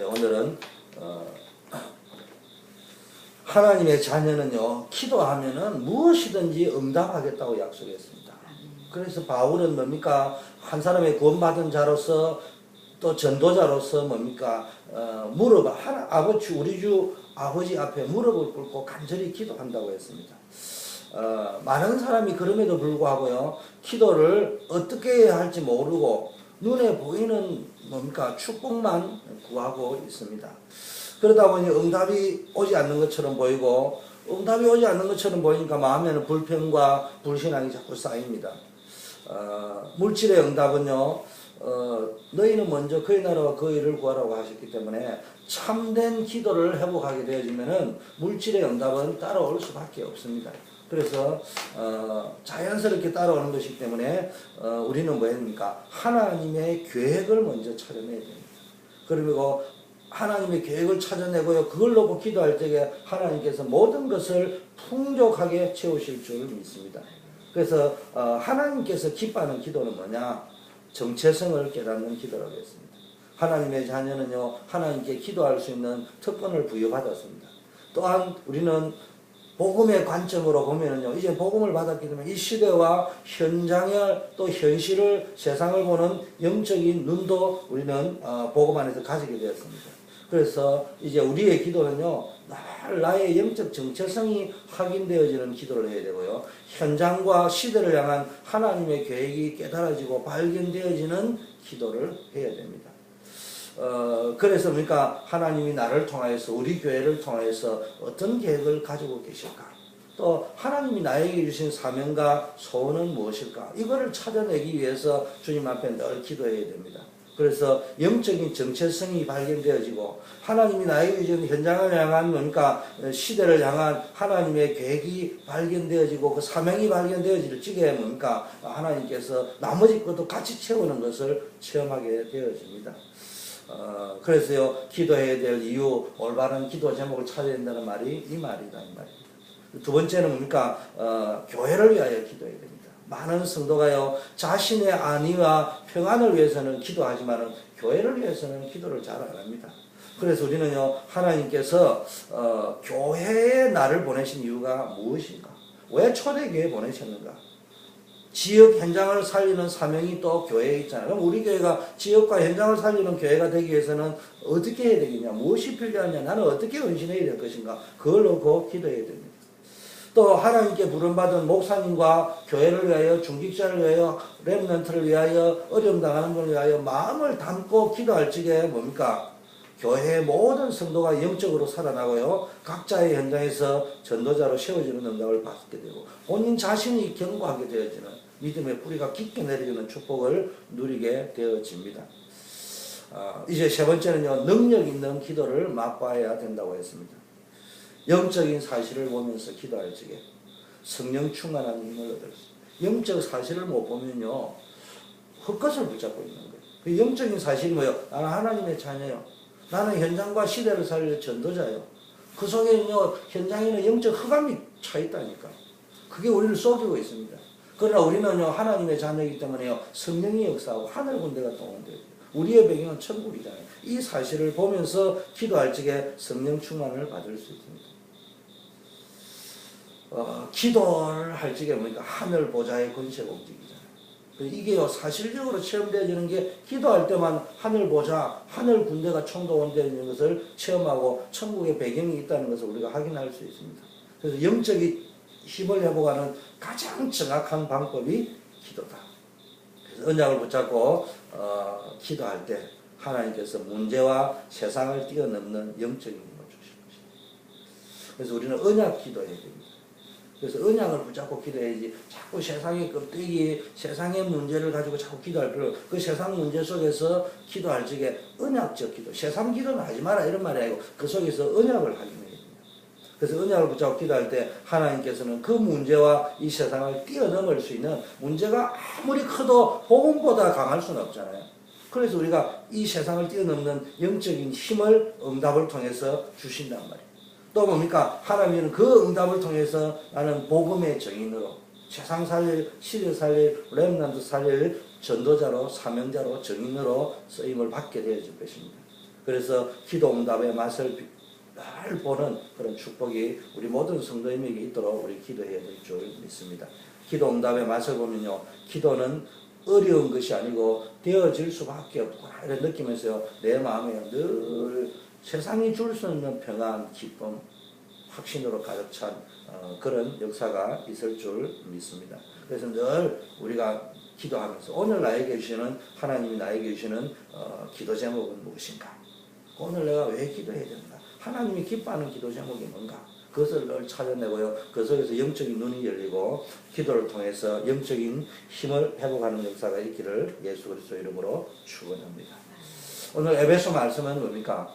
오늘은 하나님의 자녀는요, 기도하면은 무엇이든지 응답하겠다고 약속했습니다. 그래서 바울은 뭡니까? 한 사람의 구원받은 자로서 또 전도자로서 뭡니까? 아버지, 우리 주 아버지 앞에 무릎을 꿇고 간절히 기도한다고 했습니다. 많은 사람이 그럼에도 불구하고요, 기도를 어떻게 해야 할지 모르고 눈에 보이는 뭡니까? 축복만 구하고 있습니다. 그러다 보니 응답이 오지 않는 것처럼 보이고, 응답이 오지 않는 것처럼 보이니까 마음에는 불평과 불신앙이 자꾸 쌓입니다. 물질의 응답은요, 너희는 먼저 그의 나라와 그 일을 구하라고 하셨기 때문에 참된 기도를 회복하게 되어지면은 물질의 응답은 따라올 수밖에 없습니다. 그래서 자연스럽게 따라오는 것이기 때문에 우리는 뭐입니까? 하나님의 계획을 먼저 찾아내야 됩니다. 그리고 하나님의 계획을 찾아내고요, 그걸 놓고 기도할 때에 하나님께서 모든 것을 풍족하게 채우실 줄 믿습니다. 그래서 하나님께서 기뻐하는 기도는 뭐냐? 정체성을 깨닫는 기도라고 했습니다. 하나님의 자녀는요, 하나님께 기도할 수 있는 특권을 부여받았습니다. 또한 우리는 복음의 관점으로 보면은요, 이제 복음을 받았기 때문에 이 시대와 현장을 또 현실을, 세상을 보는 영적인 눈도 우리는 복음 안에서 가지게 되었습니다. 그래서 이제 우리의 기도는요, 늘 나의 영적 정체성이 확인되어지는 기도를 해야 되고요, 현장과 시대를 향한 하나님의 계획이 깨달아지고 발견되어지는 기도를 해야 됩니다. 그래서 그러니까 하나님이 나를 통하여서, 우리 교회를 통하여서 어떤 계획을 가지고 계실까? 또 하나님이 나에게 주신 사명과 소원은 무엇일까? 이거를 찾아내기 위해서 주님 앞에 늘 기도해야 됩니다. 그래서 영적인 정체성이 발견되어지고, 하나님이 나에게 주신 현장을 향한, 그러니까 시대를 향한 하나님의 계획이 발견되어지고, 그 사명이 발견되어질 적에 뭡니까? 하나님께서 나머지 것도 같이 채우는 것을 체험하게 되어집니다. 그래서요, 기도해야 될 이유, 올바른 기도 제목을 찾아야 된다는 말이 이 말이다, 이 말입니다. 두 번째는 뭡니까? 교회를 위하여 기도해야 됩니다. 많은 성도가요, 자신의 안위와 평안을 위해서는 기도하지만 교회를 위해서는 기도를 잘 안 합니다. 그래서 우리는요, 하나님께서 교회에 나를 보내신 이유가 무엇인가? 왜 초대교회에 보내셨는가? 지역 현장을 살리는 사명이 또 교회에 있잖아요. 그럼 우리 교회가 지역과 현장을 살리는 교회가 되기 위해서는 어떻게 해야 되겠냐? 무엇이 필요하냐? 나는 어떻게 헌신해야 될 것인가? 그걸 놓고 기도해야 됩니다. 또 하나님께 부름받은 목사님과 교회를 위하여, 중직자를 위하여, 렘넌트를 위하여, 어려움 당하는 분을 위하여 마음을 담고 기도할 적에 뭡니까? 교회의 모든 성도가 영적으로 살아나고요, 각자의 현장에서 전도자로 세워지는 응답을 받게 되고, 본인 자신이 견고하게 되어지는 믿음의 뿌리가 깊게 내려지는 축복을 누리게 되어집니다. 이제 세 번째는요, 능력 있는 기도를 맛봐야 된다고 했습니다. 영적인 사실을 보면서 기도할 적에 성령 충만한 힘을 얻을 수, 영적 사실을 못 보면요, 헛것을 붙잡고 있는 거예요. 그 영적인 사실이 뭐예요? 나는 하나님의 자녀요, 나는 현장과 시대를 살릴 전도자요. 그 속에는요, 현장에는 영적 흑암이 차 있다니까. 그게 우리를 속이고 있습니다. 그러나 우리는요, 하나님의 자녀이기 때문에요, 성령이 역사하고 하늘 군대가 동원돼요. 우리의 배경은 천국이잖아요. 이 사실을 보면서 기도할 적에 성령 충만을 받을 수 있습니다. 기도를 할 적에 보니까 하늘 보좌의 권세가 움직이잖아요. 이게요, 사실적으로 체험되어지는 게 기도할 때만 하늘 보좌, 하늘 군대가 총동원되어 것을 체험하고 천국의 배경이 있다는 것을 우리가 확인할 수 있습니다. 그래서 영적인 힘을 회복하는 가장 정확한 방법이 기도다. 그래서 언약을 붙잡고 기도할 때 하나님께서 문제와 세상을 뛰어넘는 영적인 힘을 주실 것입니다. 그래서 우리는 언약 기도해야 됩니다. 그래서 언약을 붙잡고 기도해야지, 자꾸 세상의 껍데기, 세상의 문제를 가지고 자꾸 기도할 필요 없고, 그 세상 문제 속에서 기도할 적에 언약적 기도, 세상 기도는 하지 마라 이런 말이 아니고 그 속에서 언약을 하게 됩니다. 그래서 언약을 붙잡고 기도할 때 하나님께서는 그 문제와 이 세상을 뛰어넘을 수 있는, 문제가 아무리 커도 복음보다 강할 수는 없잖아요. 그래서 우리가 이 세상을 뛰어넘는 영적인 힘을 응답을 통해서 주신단 말이에요. 또 뭡니까? 하나님은 그 응답을 통해서 나는 복음의 증인으로, 세상 살릴, 시대 살릴, 렘넌트 살릴 전도자로, 사명자로, 증인으로 쓰임을 받게 되어질 것입니다. 그래서 기도 응답의 맛을 늘 보는 그런 축복이 우리 모든 성도님에게 있도록 우리 기도해야 될 줄 믿습니다. 기도 응답의 맛을 보면요, 기도는 어려운 것이 아니고 되어질 수밖에 없구나 이런 느끼면서요, 내 마음에 늘 세상이 줄 수 없는 평안, 기쁨, 확신으로 가득 찬 그런 역사가 있을 줄 믿습니다. 그래서 늘 우리가 기도하면서 오늘 나에게 주시는, 하나님이 나에게 주시는 기도 제목은 무엇인가? 오늘 내가 왜 기도해야 되는가? 하나님이 기뻐하는 기도 제목이 뭔가? 그것을 늘 찾아내고요, 그 속에서 영적인 눈이 열리고 기도를 통해서 영적인 힘을 회복하는 역사가 있기를 예수 그리스도 이름으로 축원합니다. 오늘 에베소 말씀은 뭡니까?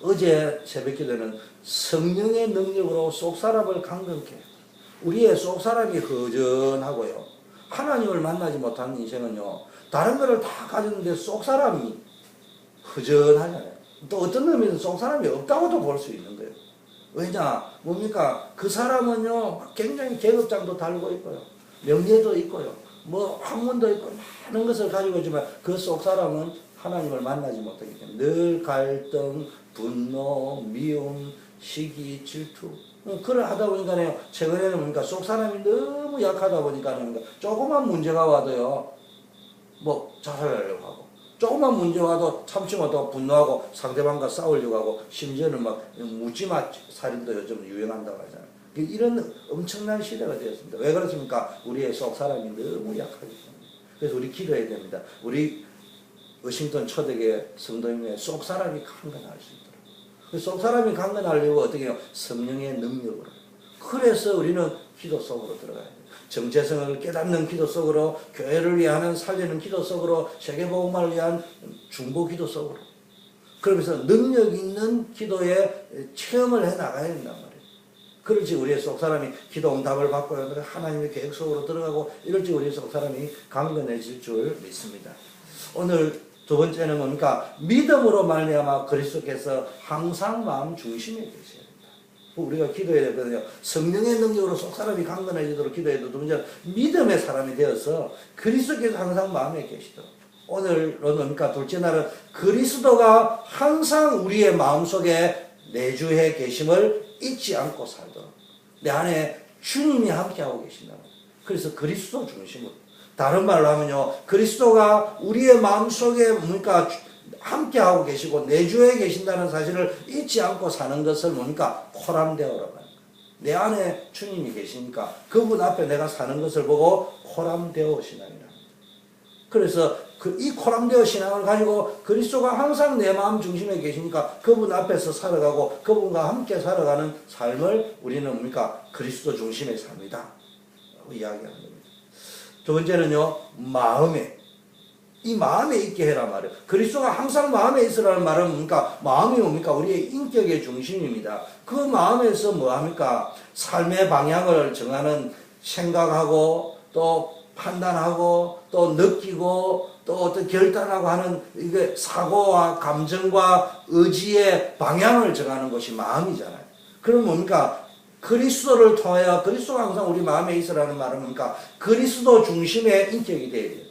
어제 새벽 기도는 성령의 능력으로 속사람을 강건케, 우리의 속사람이 허전하고요, 하나님을 만나지 못하는 인생은요, 다른 거를 다 가졌는데 속사람이 허전하잖아요. 또 어떤 의미에서 속사람이 없다고도 볼 수 있는 거예요. 왜냐? 뭡니까? 그 사람은요, 굉장히 계급장도 달고 있고요, 명예도 있고요, 뭐 학문도 있고 많은 것을 가지고 있지만 그 속사람은 하나님을 만나지 못하기 때문에 늘 갈등, 분노, 미움, 시기, 질투, 그걸 하다 보니까요, 최근에는 뭡니까? 속사람이 너무 약하다 보니까는 조그만 문제가 와도요, 뭐 자살하려고 하고, 조그만 문제 와도 참지 못하고 분노하고 상대방과 싸우려고 하고, 심지어는 막 묻지마 살인도 요즘 유행한다고 하잖아요. 이런 엄청난 시대가 되었습니다. 왜 그렇습니까? 우리의 속사람이 너무 약하기 때문에. 그래서 우리 기도해야 됩니다. 우리 워싱턴 초대교회 성도님의 속사람이 강건할 수 있도록. 그 속사람이 강건하려고 어떻게 해요? 성령의 능력으로. 그래서 우리는 기도 속으로 들어가야 돼요. 정체성을 깨닫는 기도 속으로, 교회를 위하는 살리는 기도 속으로, 세계복음화를 위한 중보 기도 속으로. 그러면서 능력 있는 기도에 체험을 해 나가야 된단 말이에요. 그럴지 우리의 속사람이 기도 응답을 받고 하나님의 계획 속으로 들어가고, 이럴지 우리의 속사람이 강건해질 줄 믿습니다. 오늘 두 번째는 뭡니까? 믿음으로 말미암아 그리스도께서 항상 마음 중심에 계셔야 된다. 우리가 기도해야 되거든요. 성령의 능력으로 속사람이 강건해지도록 기도해도, 두 번째는 믿음의 사람이 되어서 그리스도께서 항상 마음에 계시도록. 오늘은 뭡니까? 둘째 날은 그리스도가 항상 우리의 마음속에 내주해 계심을 잊지 않고 살도록. 내 안에 주님이 함께하고 계신다. 그래서 그리스도 중심으로. 다른 말로 하면요, 그리스도가 우리의 마음속에 뭡니까? 함께하고 계시고 내주해 계신다는 사실을 잊지 않고 사는 것을 뭡니까? 호람되어라고 하는 거예요. 내 안에 주님이 계시니까 그분 앞에 내가 사는 것을 보고 호람되어 신앙이랍니다. 그래서 이 호람되어 신앙을 가지고 그리스도가 항상 내 마음 중심에 계시니까 그분 앞에서 살아가고 그분과 함께 살아가는 삶을 우리는 뭡니까? 그리스도 중심의 삶이다 라고 이야기하는 겁니다. 두 번째는요, 마음에. 이 마음에 있게 해라 말이에요. 그리스도가 항상 마음에 있으라는 말은 뭡니까? 마음이 뭡니까? 우리의 인격의 중심입니다. 그 마음에서 뭐합니까? 삶의 방향을 정하는 생각하고, 또 판단하고, 또 느끼고, 또 어떤 결단하고 하는 이게 사고와 감정과 의지의 방향을 정하는 것이 마음이잖아요. 그럼 뭡니까? 그리스도를 통하여, 그리스도가 항상 우리 마음에 있으라는 말은 뭡니까? 그리스도 중심의 인격이 되어야 돼요.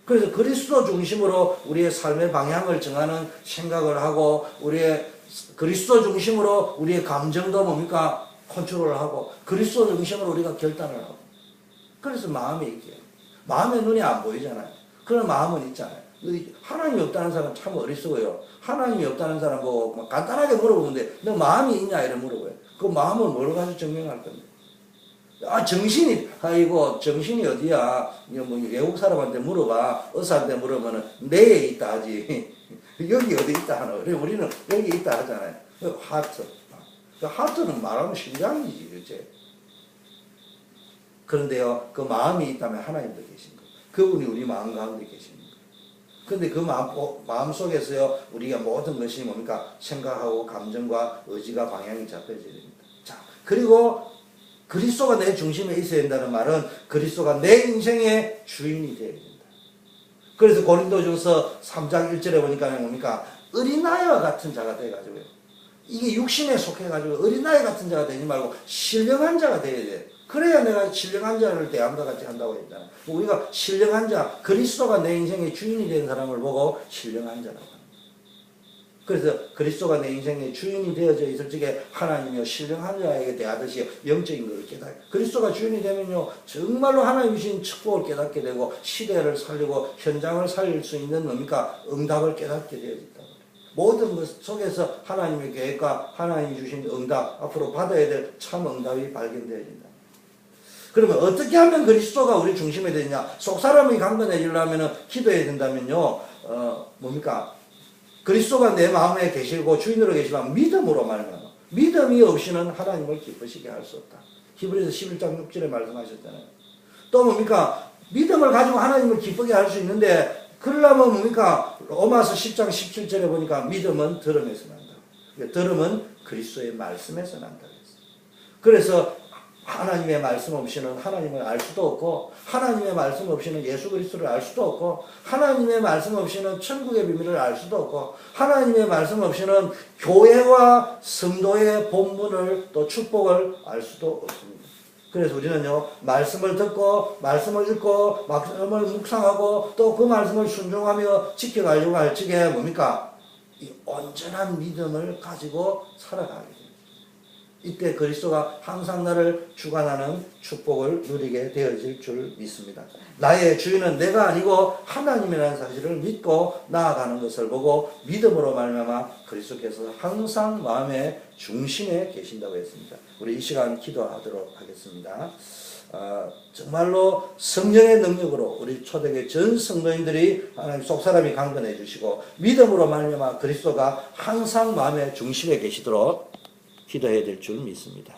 그래서 그리스도 중심으로 우리의 삶의 방향을 정하는 생각을 하고, 우리의 그리스도 중심으로 우리의 감정도 뭡니까? 컨트롤을 하고, 그리스도 중심으로 우리가 결단을 하고. 그래서 마음이 있게. 마음의 눈이 안 보이잖아요. 그런 마음은 있잖아요. 하나님이 없다는 사람 참 어리석어요. 하나님이 없다는 사람 보고 간단하게 물어보는데 너 마음이 있냐 이래 물어봐요. 그 마음을 뭘 가지고 증명할 건데? 아, 정신이, 아이고, 정신이 어디야? 뭐 외국 사람한테 물어봐. 의사한테 물어보면 뇌에 있다 하지. 여기 어디 있다 하나. 우리는 여기 있다 하잖아요. 하트. 하트는 말하면 심장이지, 그치? 그런데요, 그 마음이 있다면 하나님도 계신 거예요. 그분이 우리 마음 가운데 계신 거예요. 근데 그 마음 속에서요, 우리가 모든 것이 뭡니까? 생각하고 감정과 의지가 방향이 잡혀져야 됩니다. 자, 그리고 그리스도가 내 중심에 있어야 된다는 말은 그리스도가 내 인생의 주인이 되어야 된다. 그래서 고린도전서 3장 1절에 보니까 뭡니까? 어린아이와 같은 자가 돼가지고요. 이게 육신에 속해가지고 어린아이 같은 자가 되지 말고 신령한 자가 돼야 돼. 그래야 내가 신령한 자를 대함과 같이 한다고 했잖아. 우리가 신령한 자, 그리스도가 내 인생의 주인이 된 사람을 보고 신령한 자라고 합니다. 그래서 그리스도가 내 인생의 주인이 되어져 있을 적에 하나님이여 신령한 자에게 대하듯이 영적인 것을 깨닫게. 그리스도가 주인이 되면요 정말로 하나님 주신 축복을 깨닫게 되고 시대를 살리고 현장을 살릴 수 있는 뭡니까 응답을 깨닫게 되어진다. 모든 것 속에서 하나님의 계획과 하나님이 주신 응답 앞으로 받아야 될 참 응답이 발견되어진다. 그러면 어떻게 하면 그리스도가 우리 중심이 되냐? 속사람이 강건해지려면 기도해야 된다면요 뭡니까? 그리스도가 내 마음에 계시고 주인으로 계시면 믿음으로 말하면 믿음이 없이는 하나님을 기쁘시게 할 수 없다. 히브리서 11장 6절에 말씀하셨잖아요. 또 뭡니까? 믿음을 가지고 하나님을 기쁘게 할 수 있는데 그러려면 뭡니까? 로마서 10장 17절에 보니까 믿음은 들음에서 난다. 들음은 그리스도의 말씀에서 난다. 그래서 하나님의 말씀 없이는 하나님을 알 수도 없고 하나님의 말씀 없이는 예수 그리스도를 알 수도 없고 하나님의 말씀 없이는 천국의 비밀을 알 수도 없고 하나님의 말씀 없이는 교회와 성도의 본분을 또 축복을 알 수도 없습니다. 그래서 우리는요 말씀을 듣고 말씀을 읽고 말씀을 묵상하고 또 그 말씀을 순종하며 지켜가려고 할 적에 뭡니까? 이 온전한 믿음을 가지고 살아가게 됩니다. 이때 그리스도가 항상 나를 주관하는 축복을 누리게 되어질 줄 믿습니다. 나의 주인은 내가 아니고 하나님이라는 사실을 믿고 나아가는 것을 보고 믿음으로 말미암아 그리스도께서 항상 마음의 중심에 계신다고 했습니다. 우리 이 시간 기도하도록 하겠습니다. 정말로 성령의 능력으로 우리 초대교회 전 성도인들이 하나님 속사람이 강건해 주시고 믿음으로 말미암아 그리스도가 항상 마음의 중심에 계시도록 기도해야 될 줄 믿습니다.